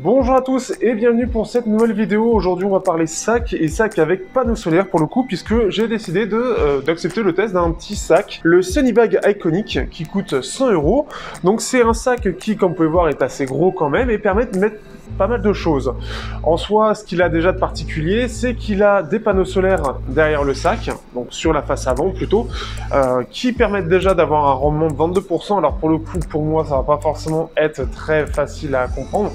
Bonjour à tous et bienvenue pour cette nouvelle vidéo. Aujourd'hui on va parler sac et sac avec panneau solaire pour le coup, puisque j'ai décidé d'accepter le test d'un petit sac, le Sunnybag Iconic, qui coûte 100 €. Donc c'est un sac qui, comme vous pouvez voir, est assez gros quand même et permet de mettre pas mal de choses. En soi, ce qu'il a déjà de particulier, c'est qu'il a des panneaux solaires derrière le sac, donc sur la face avant plutôt, qui permettent déjà d'avoir un rendement de 22%. Alors pour le coup, pour moi, ça va pas forcément être très facile à comprendre.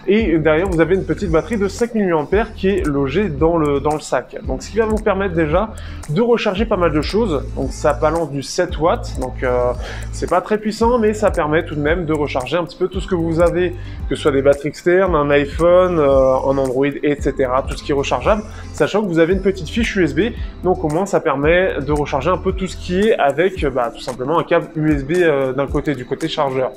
Et derrière, vous avez une petite batterie de 5000 mAh qui est logée dans le sac. Donc, ce qui va vous permettre déjà de recharger pas mal de choses. Donc, ça balance du 7 watts. Donc, c'est pas très puissant, mais ça permet tout de même de recharger un petit peu tout ce que vous avez, que ce soit des batteries externes, un iPhone, un Android, etc. Tout ce qui est rechargeable, sachant que vous avez une petite fiche USB. Donc, au moins, ça permet de recharger un peu tout ce qui est avec, tout simplement un câble USB d'un côté, du côté chargeur.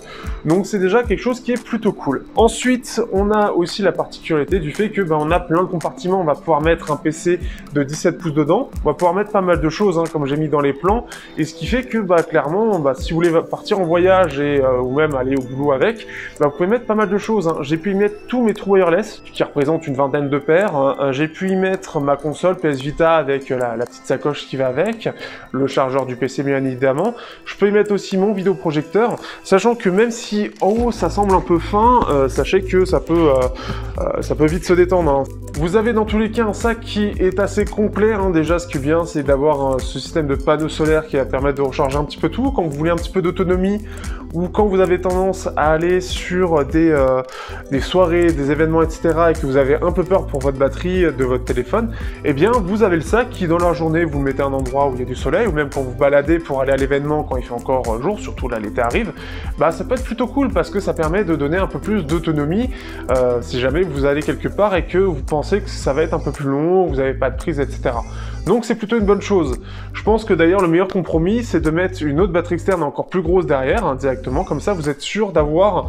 Donc, c'est déjà quelque chose qui est plutôt cool. Ensuite, on a aussi la particularité du fait que on a plein de compartiments. On va pouvoir mettre un PC de 17 pouces dedans. On va pouvoir mettre pas mal de choses, comme j'ai mis dans les plans. Et ce qui fait que clairement, si vous voulez partir en voyage et ou même aller au boulot avec, vous pouvez mettre pas mal de choses. J'ai pu y mettre tous mes trous wireless qui représentent une vingtaine de paires. J'ai pu y mettre ma console PS Vita avec la petite sacoche qui va avec, le chargeur du PC bien évidemment. Je peux y mettre aussi mon vidéoprojecteur, sachant que même si en haut ça semble un peu fin, sachez que ça peut vite se détendre. Vous avez dans tous les cas un sac qui est assez complet. Déjà, ce qui est bien, c'est d'avoir ce système de panneaux solaires qui va permettre de recharger un petit peu tout. Quand vous voulez un petit peu d'autonomie ou quand vous avez tendance à aller sur des soirées, des événements, etc. et que vous avez un peu peur pour votre batterie de votre téléphone, eh bien, vous avez le sac qui, dans la journée, vous le mettez à un endroit où il y a du soleil, ou même quand vous baladez pour aller à l'événement quand il fait encore jour, surtout là, l'été arrive, ça peut être plutôt cool parce que ça permet de donner un peu plus d'autonomie si jamais vous allez quelque part et que vous pensez que ça va être un peu plus long, vous n'avez pas de prise, etc. Donc c'est plutôt une bonne chose. Je pense que d'ailleurs le meilleur compromis, c'est de mettre une autre batterie externe encore plus grosse derrière, directement, comme ça vous êtes sûr d'avoir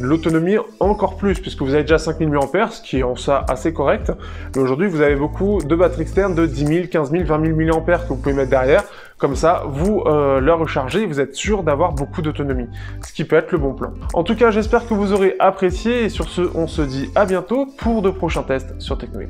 l'autonomie encore plus, puisque vous avez déjà 5000 mAh, ce qui est en ça assez correct, mais aujourd'hui vous avez beaucoup de batteries externes de 10 000, 15 000, 20 000 mAh que vous pouvez mettre derrière. Comme ça, vous le rechargez et vous êtes sûr d'avoir beaucoup d'autonomie, ce qui peut être le bon plan. En tout cas, j'espère que vous aurez apprécié et sur ce, on se dit à bientôt pour de prochains tests sur Teknoid.